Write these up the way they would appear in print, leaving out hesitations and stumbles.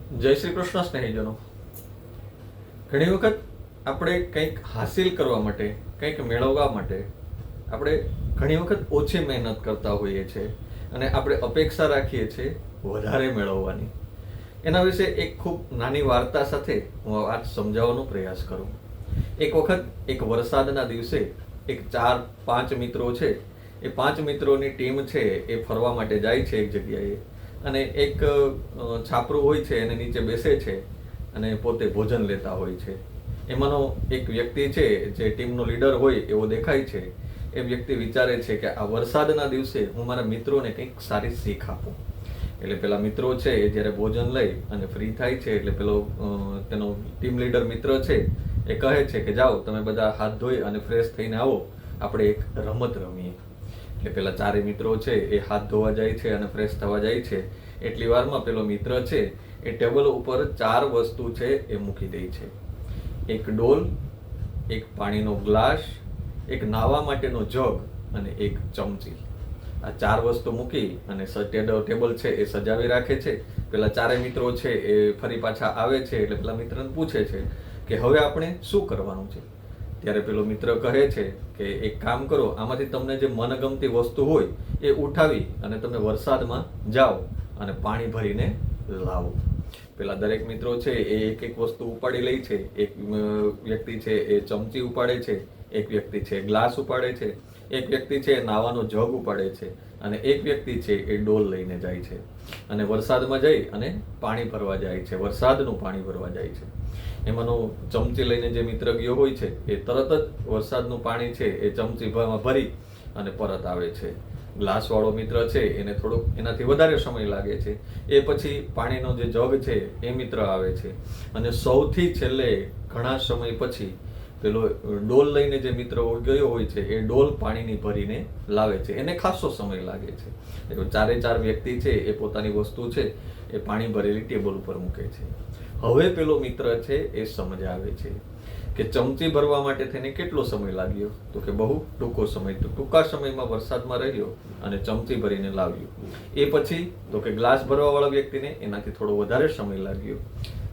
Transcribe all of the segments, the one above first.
જય શ્રી કૃષ્ણ સ્નેહીજનો. ઘણી વખત આપણે કંઈક હાસિલ કરવા માટે, કંઈક મેળવવા માટે આપણે ઘણી વખત ઓછી મહેનત કરતા હોઈએ છીએ અને આપણે અપેક્ષા રાખીએ છીએ વધારે મેળવવાની. એના વિશે એક ખૂબ નાની વાર્તા સાથે હું વાત સમજાવવાનો પ્રયાસ કરું. એક વખત એક વરસાદના દિવસે એક 4-5 મિત્રો છે, એ 5 મિત્રોની ટીમ છે એ ફરવા માટે જાય છે એક જગ્યાએ, અને એક છાપરું હોય છે એને નીચે બેસે છે અને પોતે ભોજન લેતા હોય છે. એમાંનો એક વ્યક્તિ છે જે ટીમનો લીડર હોય એવો દેખાય છે. એ વ્યક્તિ વિચારે છે કે આ વરસાદના દિવસે હું મારા મિત્રોને કંઈક સારી શીખ આપું. એટલે પેલા મિત્રો છે એ જ્યારે ભોજન લઈ અને ફ્રી થાય છે એટલે પેલો તેનો ટીમ લીડર મિત્ર છે એ કહે છે કે જાઓ તમે બધા હાથ ધોઈ અને ફ્રેશ થઈને આવો, આપણે એક રમત રમીએ. એટલે પેલા 4 મિત્રો છે એ હાથ ધોવા જાય છે અને ફ્રેશ થવા જાય છે. એટલી વારમાં પેલો મિત્ર છે એ ટેબલ ઉપર 4 વસ્તુ છે એ મૂકી દે છે. એક ડોલ, એક પાણીનો ગ્લાસ, એક નાહવા માટેનો જગ અને એક ચમચી. આ 4 વસ્તુ મૂકી અને ટેબલ છે એ સજાવી રાખે છે. પેલા 4 મિત્રો છે એ ફરી પાછા આવે છે એટલે પેલા મિત્રને પૂછે છે કે હવે આપણે શું કરવાનું છે. ત્યારે પેલો મિત્ર કહે છે કે એક કામ કરો, આમાંથી તમને જે મનગમતી વસ્તુ હોય એ ઉઠાવી અને તમે વરસાદમાં જાઓ અને પાણી ભરીને લાવો. પેલા દરેક મિત્રો છે એ એક એક વસ્તુ ઉપાડી લે છે. એક વ્યક્તિ છે એ ચમચી ઉપાડે છે, એક વ્યક્તિ છે ગ્લાસ ઉપાડે છે, એક વ્યક્તિ છે નાવાનો જગ ઉપાડે છે અને એક વ્યક્તિ છે એ ડોલ લઈને જાય છે અને વરસાદમાં જઈ અને પાણી ભરવા જાય છે, વરસાદનું પાણી ભરવા જાય છે. એમાંનો ચમચી લઈને જે મિત્ર ગયો હોય છે એ તરત જ વરસાદનું પાણી છે એ ચમચીમાં ભરી અને પરત આવે છે. ગ્લાસવાળો મિત્ર છે એને થોડોક એનાથી વધારે સમય લાગે છે. એ પછી પાણીનો જે જગ છે એ મિત્ર આવે છે અને સૌથી છેલ્લે ઘણા સમય પછી પેલો ડોલ લઈને જે મિત્ર ગયો હોય છે એ ડોલ પાણીની ભરીને લાવે છે. એને ખાસો સમય લાગે છે. એટલે 4 વ્યક્તિ છે એ પોતાની વસ્તુ છે એ પાણી ભરેલી ટેબલ ઉપર મૂકે છે. હવે પેલો મિત્ર છે એ સમજાવે છે કે ચમચી ભરવા માટે થઈને કેટલો સમય લાગ્યો, તો કે બહુ ટૂંકો સમય. તો ટૂંકા સમયમાં વરસાદમાં રહ્યો અને ચમચી ભરીને લાવ્યો. એ પછી તો કે ગ્લાસ ભરવાવાળા વ્યક્તિને એનાથી થોડો વધારે સમય લાગ્યો,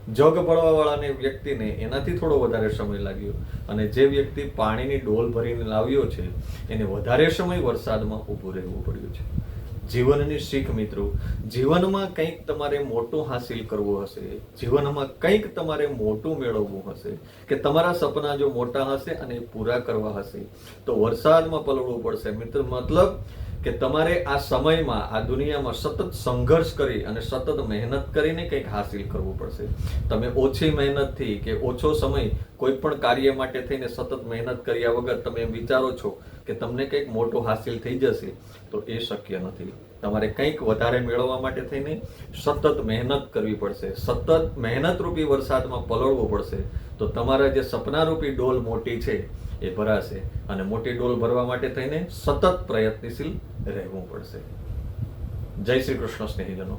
જગ ભરવાવાળાને વ્યક્તિને એનાથી થોડો વધારે સમય લાગ્યો અને જે વ્યક્તિ પાણીની ડોલ ભરીને લાવ્યો છે એને વધારે સમય વરસાદમાં ઊભું રહેવું પડ્યું છે. જીવનની શીખ મિત્રો, જીવનમાં કંઈક તમારે મોટું હાસિલ કરવું હશે, જીવનમાં કંઈક તમારે મોટું મેળવવું હશે, કે તમારા સપના જો મોટા હશે અને પૂરા કરવા હશે તો વરસાદમાં પલળવું પડશે મિત્ર. મતલબ કે તમારે આ સમયમાં, આ દુનિયામાં સતત સંઘર્ષ કરી અને સતત મહેનત કરીને કંઈક હાસિલ કરવું પડશે. તમે ઓછી મહેનતથી કે ઓછો સમય કોઈ પણ કાર્ય માટે થઈને સતત મહેનત કર્યા વગર તમે એમ વિચારો છો કે તમને કંઈક મોટું હાસિલ થઈ જશે, તો એ શક્ય નથી. તમારે કંઈક વધારે મેળવવા માટે થઈને સતત મહેનત કરવી પડશે, સતત મહેનત રૂપી વરસાદમાં પલળવું પડશે. તો તમારા જે સપનારૂપી ડોલ મોટી છે એ ભરાશે અને મોટી ડોલ ભરવા માટે થઈને સતત પ્રયત્નશીલ રહેવું પડશે. જય શ્રી કૃષ્ણ સ્નેહીજનો.